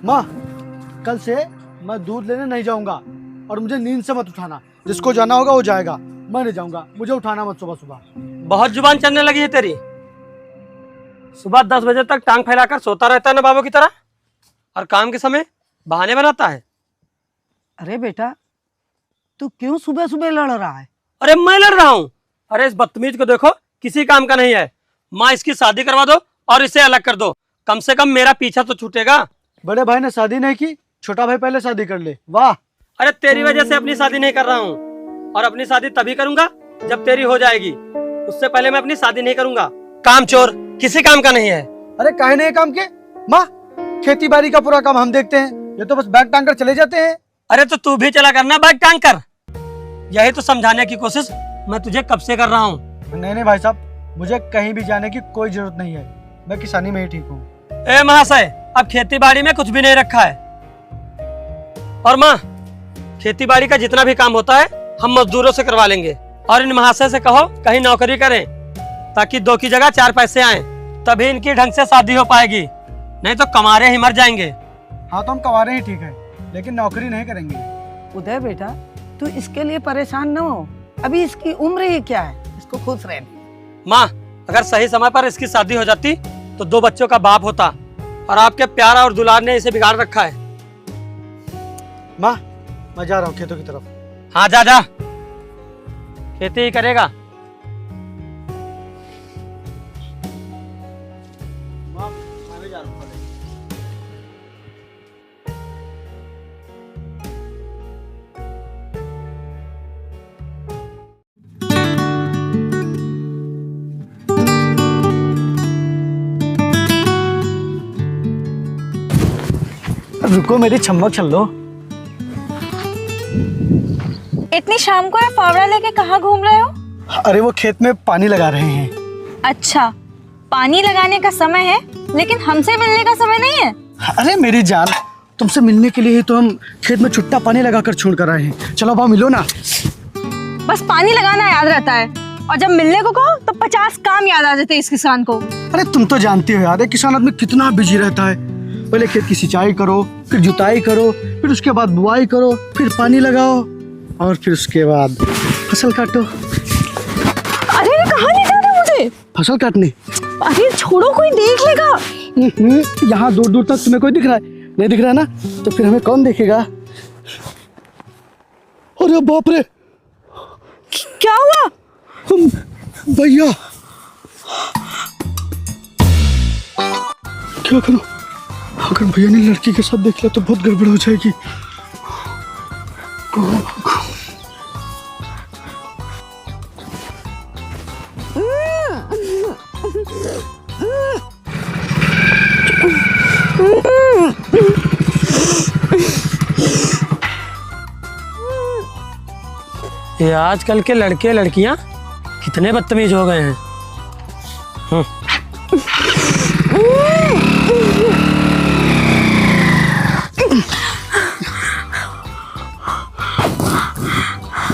माँ, कल से मैं दूध लेने नहीं जाऊंगा और मुझे नींद से मत उठाना। जिसको जाना होगा वो जाएगा, मैं नहीं जाऊंगा। मुझे उठाना मत सुबह सुबह। बहुत जुबान चलने लगी है तेरी। सुबह 10 बजे तक टांग फैलाकर सोता रहता है ना बाबू की तरह, और काम के समय बहाने बनाता है। अरे बेटा, तू क्यों सुबह सुबह लड़ रहा है? अरे मैं लड़ रहा हूँ? अरे इस बदतमीज को देखो, किसी काम का नहीं है। माँ इसकी शादी करवा दो और इसे अलग कर दो, कम से कम मेरा पीछा तो छूटेगा। बड़े भाई ने शादी नहीं की, छोटा भाई पहले शादी कर ले। वाह। अरे तेरी वजह से अपनी शादी नहीं कर रहा हूँ, और अपनी शादी तभी करूंगा जब तेरी हो जाएगी। उससे पहले मैं अपनी शादी नहीं करूंगा। काम चोर, किसी काम का नहीं है। अरे काहे नहीं काम के? माँ, खेती बाड़ी का पूरा काम हम देखते हैं, ये तो बस बैग टांग कर चले जाते हैं। अरे तो तू भी चला करना बैग टांग कर। यही तो समझाने की कोशिश मैं तुझे कब से कर रहा हूँ। नहीं भाई साहब, मुझे कहीं भी जाने की कोई जरूरत नहीं है। मैं किसानी में ही ठीक हूँ। ए महाशय, अब खेती बाड़ी में कुछ भी नहीं रखा है। और माँ, खेती बाड़ी का जितना भी काम होता है हम मजदूरों से करवा लेंगे। और इन महाशय से कहो कहीं नौकरी करें, ताकि 2 की जगह 4 पैसे आए, तभी इनकी ढंग से शादी हो पाएगी, नहीं तो कमारे ही मर जाएंगे। हाँ तो हम कवारे ही ठीक है, लेकिन नौकरी नहीं करेंगे। उदय बेटा, तू इसके लिए परेशान न हो। अभी इसकी उम्र ही क्या है, इसको खुश रहने दे। माँ, अगर सही समय पर इसकी शादी हो जाती तो 2 बच्चों का बाप होता, और आपके प्यार और दुलार ने इसे बिगाड़ रखा है। माँ, मैं जा रहा हूँ खेतों की तरफ। हाँ जा जा, खेती ही करेगा। माँ, मैं भी जा रहा हूँ। रुको, मेरी छम्मक छल लो। इतनी शाम को ये फावड़ा लेके कहाँ घूम रहे हो? अरे वो खेत में पानी लगा रहे हैं। अच्छा, पानी लगाने का समय है, लेकिन हमसे मिलने का समय नहीं है। अरे मेरी जान, तुमसे मिलने के लिए ही तो हम खेत में छुट्टा पानी लगाकर छोड़ कर आए हैं। चलो अब मिलो ना। बस पानी लगाना याद रहता है, और जब मिलने को कहो तो 50 काम याद आ जाते हैं इस किसान को। अरे तुम तो जानती हो यार, एक किसान आदमी कितना बिजी रहता है। पहले खेत की सिंचाई करो, फिर जुताई करो, फिर उसके बाद बुआई करो, फिर पानी लगाओ, और फिर उसके बाद फसल काटो। अरे कहाँ ले जा रहे हो मुझे? फसल काटने? अरे छोड़ो, कोई देख लेगा। यहाँ दूर दूर तक तुम्हें कोई दिख रहा है? नहीं दिख रहा है ना, तो फिर हमें कौन देखेगा? अरे बाप रे, क्या हुआ? भैया, क्या करूं? अगर भैया ने लड़की के साथ देख लिया तो बहुत गड़बड़ हो जाएगी। ये आजकल के लड़के लड़कियां कितने बदतमीज हो गए हैं।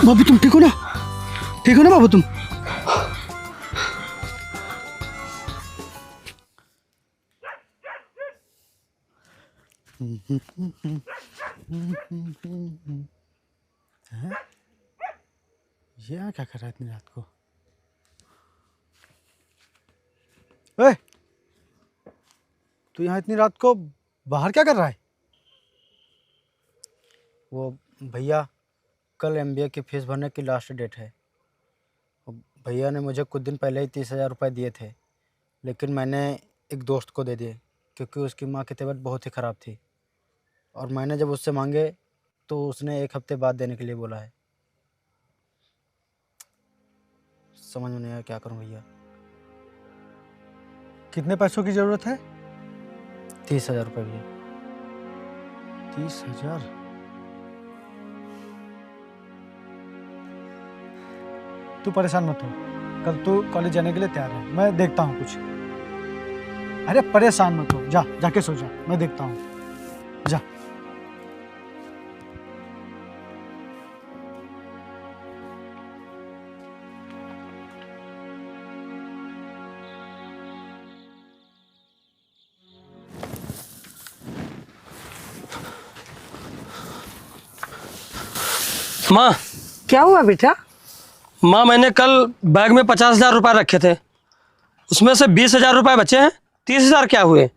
बाबू तुम ठीक हो ना? ठीक हो ना बाबू तुम? ये क्या कर रहा है इतनी रात को? ए, तू यहाँ इतनी रात को बाहर क्या कर रहा है? वो भैया, कल MBA की फीस भरने की लास्ट डेट है। भैया ने मुझे कुछ दिन पहले ही 30,000 रुपये दिए थे, लेकिन मैंने एक दोस्त को दे दिए क्योंकि उसकी माँ की तबीयत बहुत ही ख़राब थी, और मैंने जब उससे मांगे तो उसने 1 हफ्ते बाद देने के लिए बोला है। समझ में नहीं आया क्या करूं भैया। कितने पैसों की ज़रूरत है? 30,000 रुपये भैया। 30,000? तू परेशान मत हो, कल तू कॉलेज जाने के लिए तैयार है, मैं देखता हूँ कुछ। अरे परेशान मत हो, जा जाके सो जा, मैं देखता हूँ, जा। माँ, क्या हुआ बेटा? माँ मैंने कल बैग में 50,000 रुपये रखे थे, उसमें से 20,000 रुपये बचे हैं। 30,000 क्या हुए?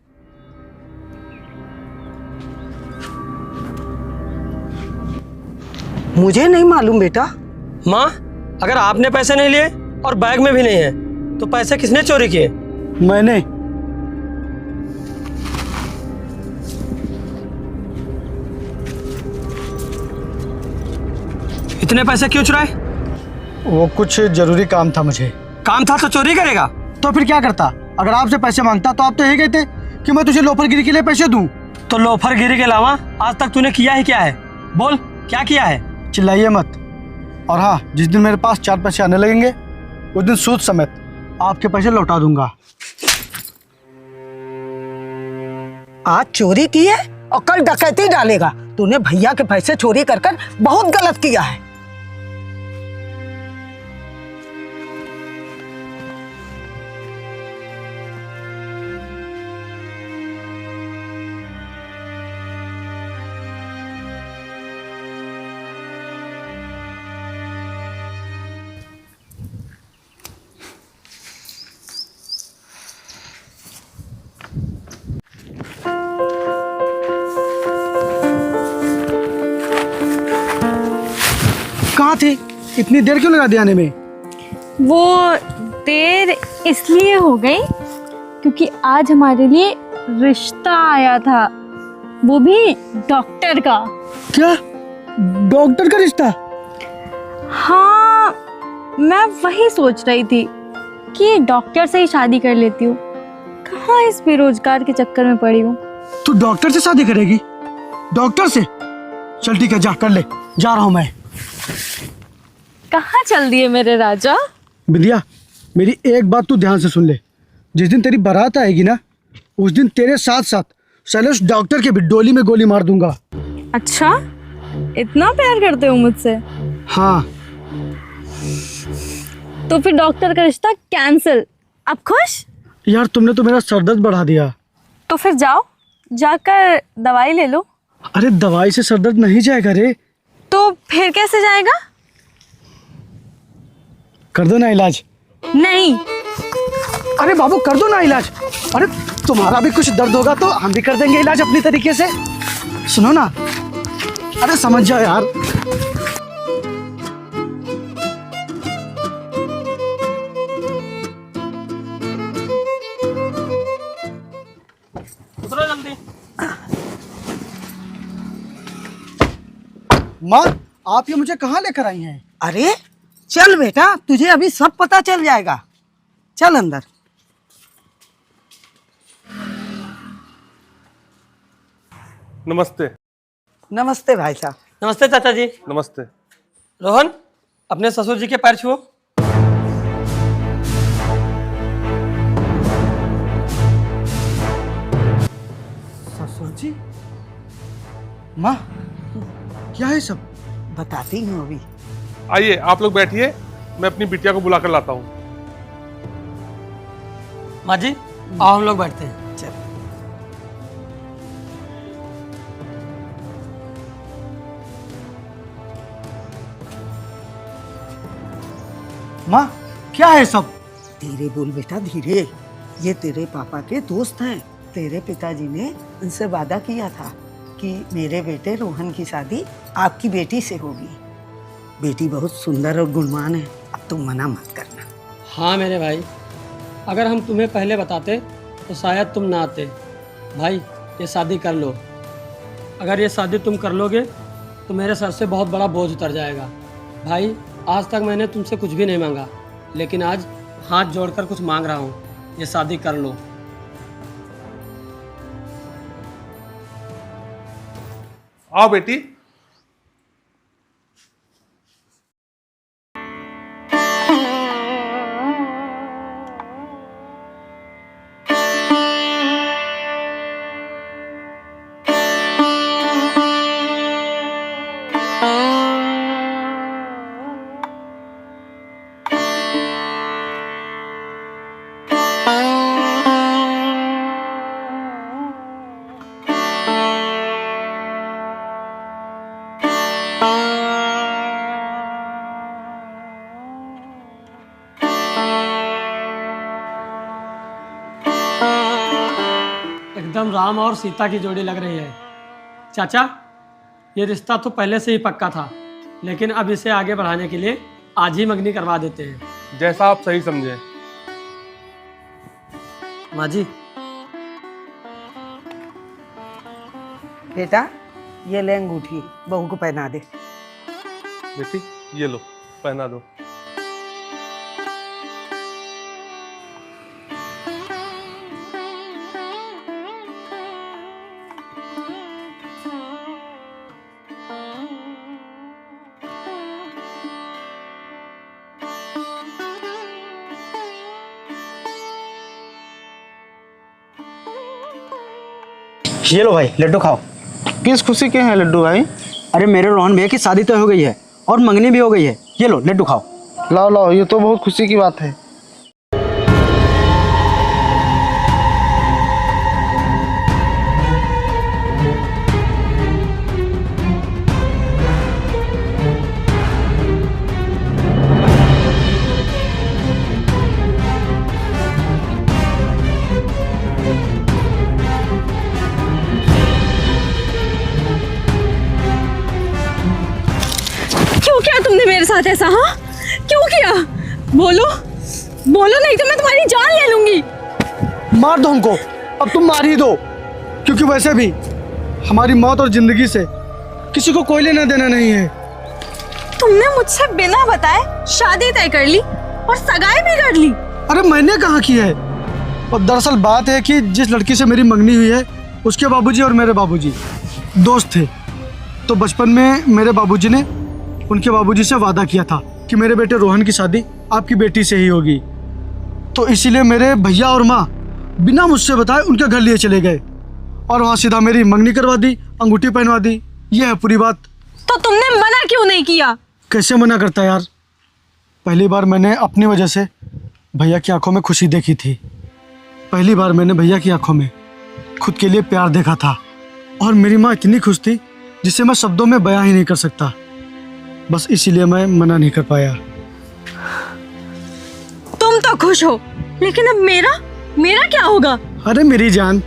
मुझे नहीं मालूम बेटा। माँ, अगर आपने पैसे नहीं लिए और बैग में भी नहीं है तो पैसे किसने चोरी किए? मैंने। इतने पैसे क्यों चुराए? वो कुछ जरूरी काम था मुझे। काम था तो चोरी करेगा? तो फिर क्या करता? अगर आपसे पैसे मांगता तो आप तो यही कहते कि मैं तुझे लोफरगिरी के लिए पैसे दूं। तो लोफरगिरी के अलावा आज तक तूने किया ही क्या है? बोल, क्या किया है? चिल्लाइए मत। और हाँ, जिस दिन मेरे पास 4 पैसे आने लगेंगे उस दिन सूद समेत आपके पैसे लौटा दूंगा। आज चोरी की है और कल डकैती डालेगा। तूने भैया के पैसे चोरी कर कर बहुत गलत किया है। कहाँ थे? इतनी देर क्यों लगा दी आने में? वो देर इसलिए हो गई क्योंकि आज हमारे लिए रिश्ता आया था, वो भी डॉक्टर का। क्या? डॉक्टर का रिश्ता? हाँ, मैं वही सोच रही थी कि डॉक्टर से ही शादी कर लेती हूँ। कहाँ इस बेरोजगार के चक्कर में पड़ी हूँ। तू डॉक्टर से शादी करेगी? डॉक्टर से? चल ठीक है, जा कर ले। जा रहा हूँ मैं। कहाँ चल दिए मेरे राजा? विद्या, मेरी एक बात तू ध्यान से सुन ले। जिस दिन तेरी बारात आएगी ना, उस दिन तेरे साथ साथ शैलेश डॉक्टर के भी डोली में गोली मार दूंगा। अच्छा, इतना प्यार करते हो मुझसे? हाँ। तो फिर डॉक्टर का रिश्ता कैंसिल। अब खुश? यार, तुमने तो मेरा सरदर्द बढ़ा दिया। तो फिर जाओ, जाकर दवाई ले लो। अरे दवाई से सरदर्द नहीं जाएगा रे। तो फिर कैसे जाएगा? कर दो ना इलाज। नहीं। अरे बाबू, कर दो ना इलाज। अरे तुम्हारा भी कुछ दर्द होगा तो हम भी कर देंगे इलाज अपनी तरीके से। सुनो ना, अरे समझ जाओ यार। उतरो जल्दी। माँ, आप ये मुझे कहाँ लेकर आई हैं? अरे चल बेटा, तुझे अभी सब पता चल जाएगा। चल अंदर। नमस्ते। नमस्ते भाई साहब। नमस्ते चाचा जी। नमस्ते। रोहन, अपने ससुर जी के पैर छुओ। ससुर जी? माँ, क्या है सब? बताती हूँ अभी। आइए आप लोग बैठिए, मैं अपनी बिटिया को बुला कर लाता हूँ। माँ जी, आओ हम लोग बैठते हैं। चल। माँ, क्या है सब? धीरे बोल बेटा, धीरे। ये तेरे पापा के दोस्त हैं। तेरे पिताजी ने उनसे वादा किया था कि मेरे बेटे रोहन की शादी आपकी बेटी से होगी। बेटी बहुत सुंदर और गुणवान है। अब तुम मना मत करना। हाँ मेरे भाई, अगर हम तुम्हें पहले बताते तो शायद तुम ना आते। भाई, ये शादी कर लो। अगर ये शादी तुम कर लोगे तो मेरे सर से बहुत बड़ा बोझ उतर जाएगा। भाई, आज तक मैंने तुमसे कुछ भी नहीं मांगा, लेकिन आज हाथ जोड़कर कुछ मांग रहा हूँ। ये शादी कर लो। आओ बेटी। राम और सीता की जोड़ी लग रही है। चाचा, ये रिश्ता तो पहले से ही पक्का था, लेकिन अब इसे आगे बढ़ाने के लिए आज ही मंगनी करवा देते हैं। जैसा आप सही समझे। माँ जी, बेटा ये ले अंगूठी, बहू को पहना दे। बेटी ये लो, पहना दो। ये लो भाई, लड्डू खाओ। किस खुशी के हैं लड्डू भाई? अरे मेरे रोहन भैया की शादी तय हो गई है और मंगनी भी हो गई है। ये लो लड्डू खाओ। लाओ लाओ, ये तो बहुत खुशी की बात है। क्यों किया तुमने मेरे साथ ऐसा? हाँ, क्यों किया? बोलो बोलो, नहीं तो मैं तुम्हारी जान ले लूंगी। मार दो हमको, अब तुम मार ही दो, क्योंकि वैसे भी हमारी मौत और जिंदगी से किसी को कोई लेना देना नहीं है। तुमने मुझसे बिना बताए शादी तय कर ली और सगाई भी कर ली। अरे मैंने कहाँ की है? और दरअसल बात है कि जिस लड़की से मेरी मंगनी हुई है उसके बाबूजी और मेरे बाबूजी दोस्त थे। तो बचपन में मेरे बाबूजी ने उनके बाबूजी से वादा किया था कि मेरे बेटे रोहन की शादी आपकी बेटी से ही होगी। तो इसीलिए मेरे भैया और माँ बिना मुझसे बताए उनके घर लिए चले गए और वहाँ सीधा मेरी मंगनी करवा दी, अंगूठी पहनवा दी। ये है पूरी बात। तो तुमने मना क्यों नहीं किया? कैसे मना करता यार? पहली बार मैंने अपनी वजह से भैया की आंखों में खुशी देखी थी। पहली बार मैंने भैया की आंखों में खुद के लिए प्यार देखा था और मेरी माँ इतनी खुश थी जिसे मैं शब्दों में बयां ही नहीं कर सकता। बस इसीलिए मैं मना नहीं कर पाया। तुम तो खुश हो, लेकिन अब मेरा क्या होगा? अरे मेरी जान,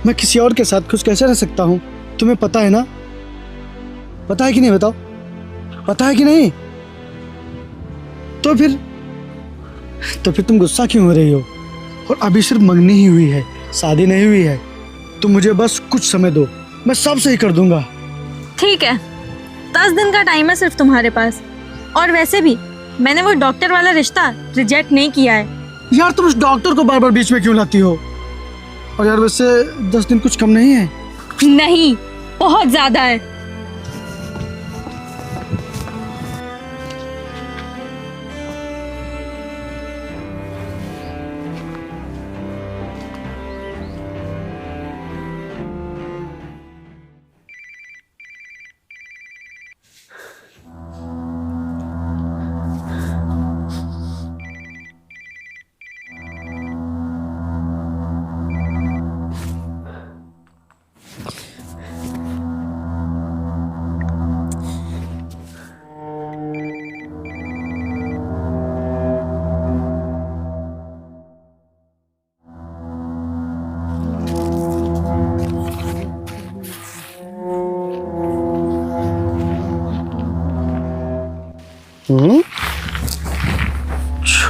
मैं किसी और के साथ खुश कैसे रह सकता हूँ? तुम्हें पता है ना? पता है कि नहीं? बताओ, पता है कि नहीं? तो फिर तुम गुस्सा क्यों हो रही हो? और अभी सिर्फ मंगनी ही हुई है, शादी नहीं हुई है। तुम मुझे बस कुछ समय दो, मैं सब सही कर दूंगा। ठीक है, 10 दिन का टाइम है सिर्फ तुम्हारे पास। और वैसे भी मैंने वो डॉक्टर वाला रिश्ता रिजेक्ट नहीं किया है। यार तुम उस डॉक्टर को बार बार बीच में क्यों लाती हो? और यार वैसे 10 दिन कुछ कम नहीं है। नहीं, बहुत ज्यादा है।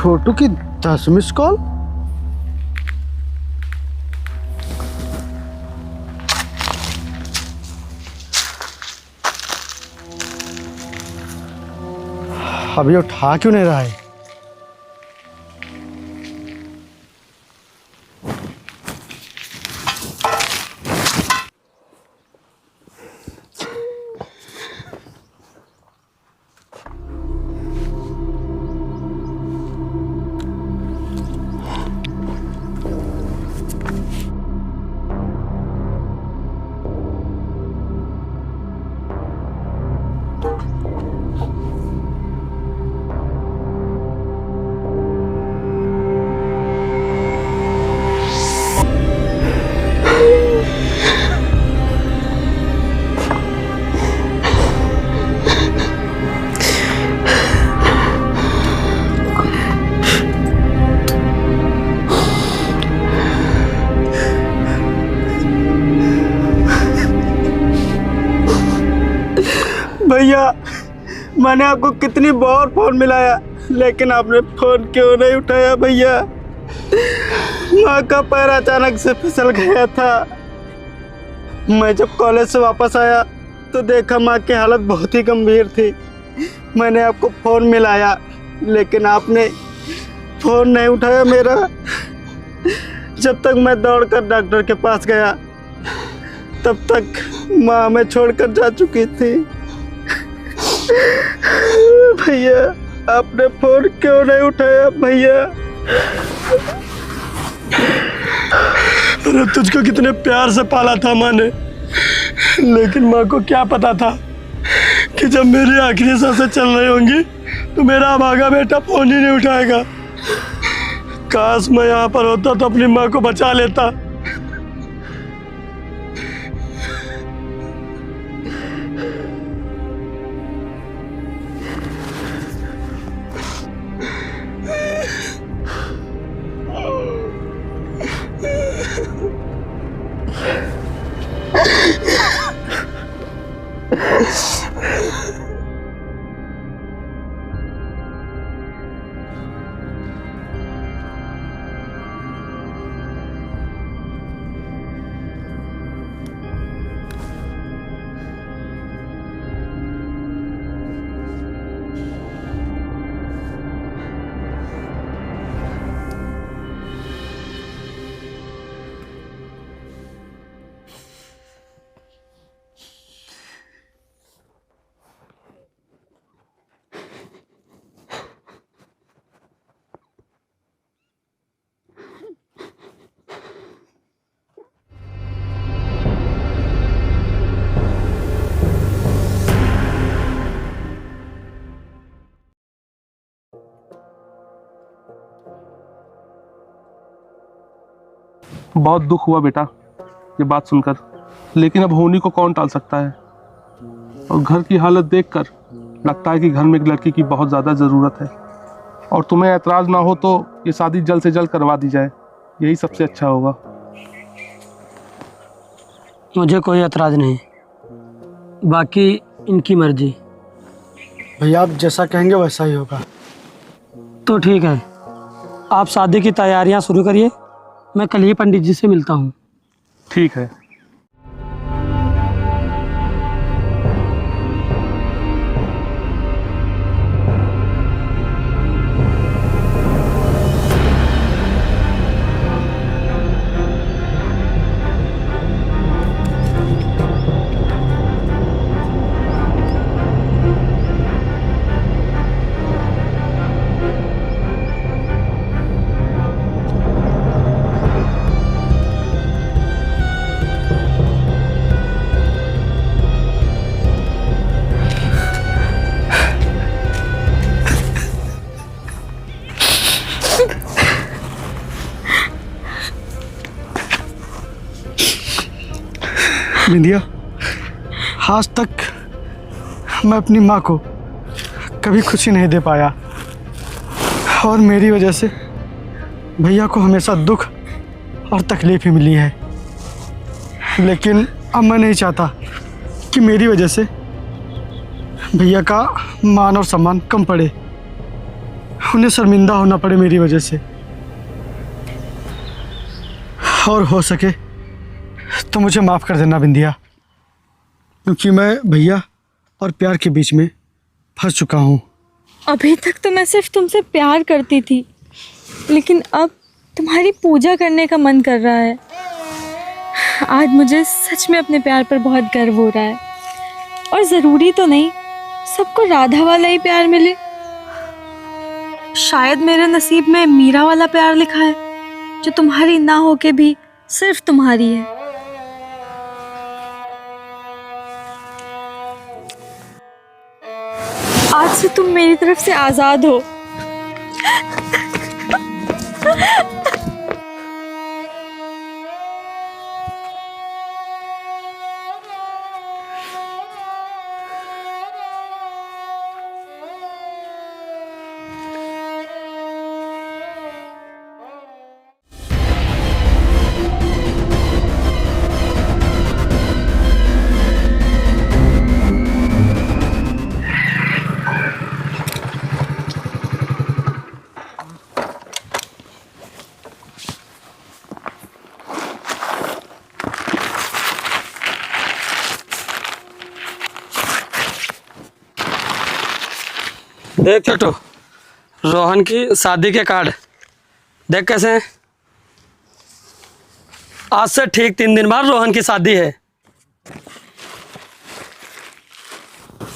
छोटू की 10 मिस कॉल। अभी उठा क्यों नहीं रहा है? भैया मैंने आपको कितनी बार फ़ोन मिलाया लेकिन आपने फ़ोन क्यों नहीं उठाया भैया। माँ का पैर अचानक से फिसल गया था। मैं जब कॉलेज से वापस आया तो देखा माँ की हालत बहुत ही गंभीर थी। मैंने आपको फ़ोन मिलाया लेकिन आपने फ़ोन नहीं उठाया मेरा। जब तक मैं दौड़कर डॉक्टर के पास गया तब तक माँ हमें छोड़कर जा चुकी थी। भैया आपने फ़ोन क्यों नहीं उठाया भैया। अरे तुझको कितने प्यार से पाला था माँ ने, लेकिन माँ को क्या पता था कि जब मेरी आखिरी सांसें चल रही होंगी तो मेरा अभागा बेटा फ़ोन ही नहीं उठाएगा। काश मैं यहाँ पर होता तो अपनी माँ को बचा लेता। बहुत दुख हुआ बेटा ये बात सुनकर, लेकिन अब होनी को कौन टाल सकता है। और घर की हालत देखकर लगता है कि घर में एक लड़की की बहुत ज़्यादा ज़रूरत है। और तुम्हें ऐतराज़ ना हो तो ये शादी जल्द से जल्द करवा दी जाए, यही सबसे अच्छा होगा। मुझे कोई एतराज़ नहीं, बाकी इनकी मर्जी। भैया आप जैसा कहेंगे वैसा ही होगा। तो ठीक है, आप शादी की तैयारियां शुरू करिए, मैं कल ही पंडित जी से मिलता हूँ। ठीक है। बिंदिया, आज तक मैं अपनी माँ को कभी खुशी नहीं दे पाया और मेरी वजह से भैया को हमेशा दुख और तकलीफ ही मिली है। लेकिन अब मैं नहीं चाहता कि मेरी वजह से भैया का मान और सम्मान कम पड़े, उन्हें शर्मिंदा होना पड़े मेरी वजह से। और हो सके तो मुझे माफ़ कर देना बिंदिया, क्योंकि मैं भैया और प्यार के बीच में फंस चुका हूँ। अभी तक तो मैं सिर्फ तुमसे प्यार करती थी, लेकिन अब तुम्हारी पूजा करने का मन कर रहा है। आज मुझे सच में अपने प्यार पर बहुत गर्व हो रहा है। और ज़रूरी तो नहीं सबको राधा वाला ही प्यार मिले, शायद मेरे नसीब में मीरा वाला प्यार लिखा है, जो तुम्हारी ना होके भी सिर्फ तुम्हारी है। आज से तुम मेरी तरफ से आज़ाद हो। देख छोटू, रोहन की शादी के कार्ड देख कैसे हैं। आज से ठीक 3 दिन बाद रोहन की शादी है।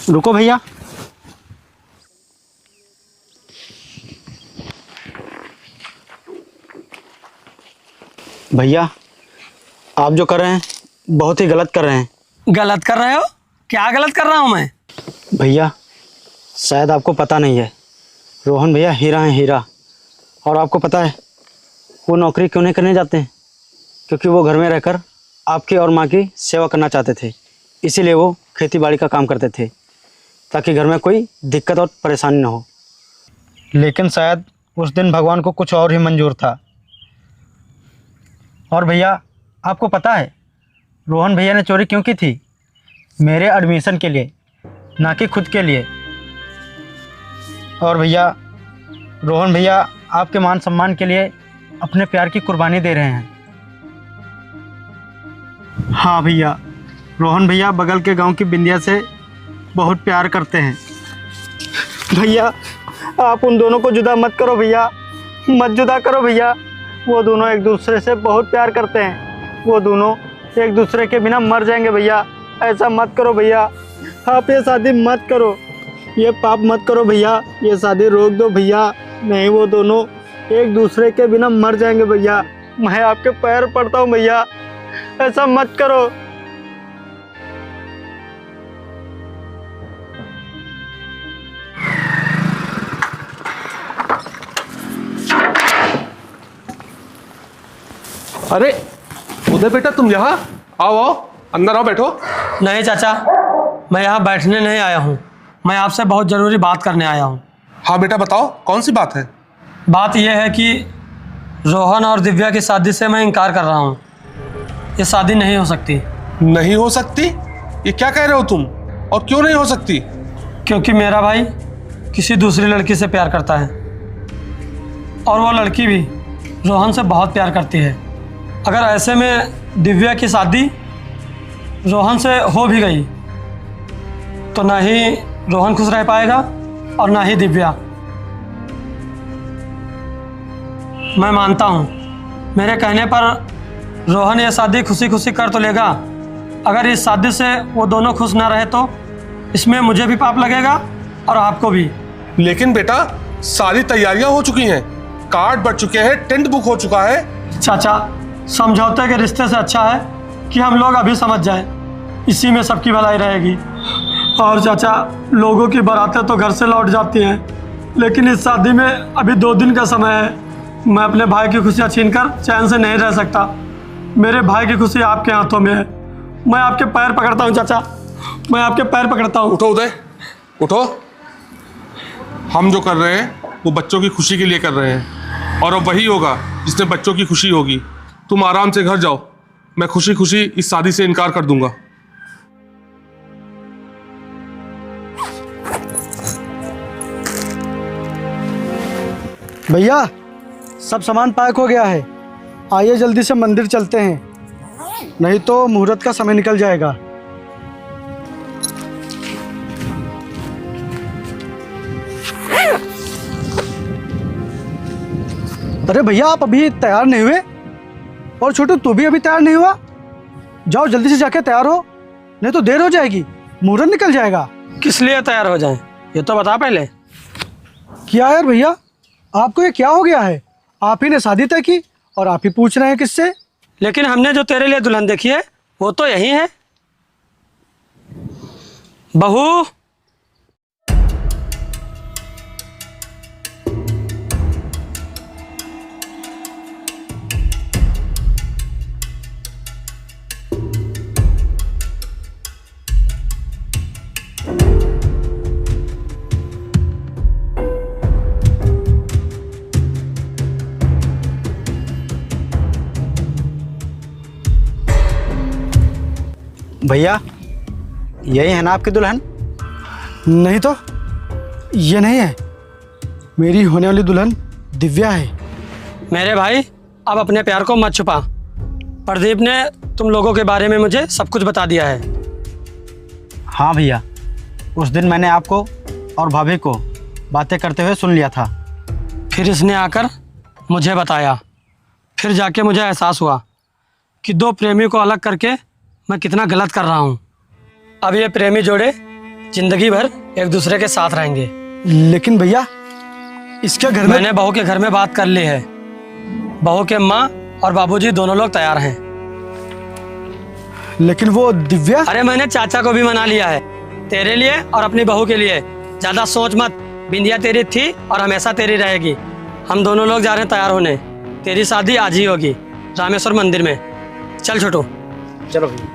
रुको भैया, भैया आप जो कर रहे हैं बहुत ही गलत कर रहे हैं। गलत कर रहे हो? क्या गलत कर रहा हूँ मैं? भैया शायद आपको पता नहीं है, रोहन भैया हीरा हैं, हीरा। और आपको पता है वो नौकरी क्यों नहीं करने जाते हैं? क्योंकि वो घर में रहकर आपकी और माँ की सेवा करना चाहते थे, इसीलिए वो खेती बाड़ी का काम करते थे ताकि घर में कोई दिक्कत और परेशानी ना हो। लेकिन शायद उस दिन भगवान को कुछ और ही मंजूर था। और भैया आपको पता है रोहन भैया ने चोरी क्यों की थी? मेरे एडमिशन के लिए, ना कि खुद के लिए। और भैया रोहन भैया आपके मान सम्मान के लिए अपने प्यार की कुर्बानी दे रहे हैं। हाँ भैया, रोहन भैया बगल के गांव की बिंदिया से बहुत प्यार करते हैं। भैया आप उन दोनों को जुदा मत करो भैया, मत जुदा करो भैया। वो दोनों एक दूसरे से बहुत प्यार करते हैं, वो दोनों एक दूसरे के बिना मर जाएंगे भैया। ऐसा मत करो भैया, आप ये शादी मत करो, ये पाप मत करो भैया, ये शादी रोक दो भैया। नहीं, वो दोनों एक दूसरे के बिना मर जाएंगे भैया। मैं आपके पैर पड़ता हूँ भैया, ऐसा मत करो। अरे उदय बेटा, तुम यहाँ आओ, आओ अंदर आओ, बैठो। नहीं चाचा, मैं यहाँ बैठने नहीं आया हूँ, मैं आपसे बहुत ज़रूरी बात करने आया हूँ। हाँ बेटा बताओ, कौन सी बात है? बात यह है कि रोहन और दिव्या की शादी से मैं इनकार कर रहा हूँ। ये शादी नहीं हो सकती। नहीं हो सकती? ये क्या कह रहे हो तुम, और क्यों नहीं हो सकती? क्योंकि मेरा भाई किसी दूसरी लड़की से प्यार करता है और वो लड़की भी रोहन से बहुत प्यार करती है। अगर ऐसे में दिव्या की शादी रोहन से हो भी गई तो ना ही रोहन खुश रह पाएगा और ना ही दिव्या। मैं मानता हूँ मेरे कहने पर रोहन ये शादी खुशी खुशी कर तो लेगा। अगर इस शादी से वो दोनों खुश ना रहे तो इसमें मुझे भी पाप लगेगा और आपको भी। लेकिन बेटा सारी तैयारियां हो चुकी हैं, कार्ड बढ़ चुके हैं, टेंट बुक हो चुका है। चाचा, समझौते के रिश्ते से अच्छा है कि हम लोग अभी समझ जाएं, इसी में सबकी भलाई रहेगी। और चाचा, लोगों की बारातें तो घर से लौट जाती हैं, लेकिन इस शादी में अभी 2 दिन का समय है। मैं अपने भाई की खुशियाँ छीनकर चैन से नहीं रह सकता। मेरे भाई की खुशी आपके हाथों में है। मैं आपके पैर पकड़ता हूँ चाचा, मैं आपके पैर पकड़ता हूँ। उठो उदय, उठो। हम जो कर रहे हैं वो बच्चों की खुशी के लिए कर रहे हैं, और अब वही होगा जिससे बच्चों की खुशी होगी। तुम आराम से घर जाओ, मैं खुशी खुशी इस शादी से इनकार कर दूंगा। भैया सब सामान पैक हो गया है, आइए जल्दी से मंदिर चलते हैं, नहीं तो मुहूर्त का समय निकल जाएगा। अरे भैया आप अभी तैयार नहीं हुए? और छोटू तू भी अभी तैयार नहीं हुआ? जाओ जल्दी से जाके तैयार हो, नहीं तो देर हो जाएगी, मुहूर्त निकल जाएगा। किस लिए तैयार हो जाएं, ये तो बता पहले। क्या यार भैया, आपको ये क्या हो गया है? आप ही ने शादी तय की और आप ही पूछ रहे हैं किससे? लेकिन हमने जो तेरे लिए दुल्हन देखी है वो तो यही है। बहू, भैया यही है ना आपकी दुल्हन? नहीं तो ये नहीं है, मेरी होने वाली दुल्हन दिव्या है। मेरे भाई अब अपने प्यार को मत छुपा। प्रदीप ने तुम लोगों के बारे में मुझे सब कुछ बता दिया है। हाँ भैया, उस दिन मैंने आपको और भाभी को बातें करते हुए सुन लिया था। फिर इसने आकर मुझे बताया। फिर जाके मुझे एहसास हुआ कि दो प्रेमी को अलग करके मैं कितना गलत कर रहा हूँ। अब ये प्रेमी जोड़े जिंदगी भर एक दूसरे के साथ रहेंगे। लेकिन भैया इसके घर में मैंने बहू के घर में बात कर ली है। बहू के माँ और बाबूजी दोनों लोग तैयार हैं। लेकिन वो दिव्या। अरे मैंने चाचा को भी मना लिया है, तेरे लिए और अपनी बहू के लिए। ज्यादा सोच मत, बिंदिया तेरी थी और हमेशा तेरी रहेगी। हम दोनों लोग जा रहे हैं तैयार होने। तेरी शादी आज ही होगी रामेश्वर मंदिर में। चल छोटू। चलो भैया।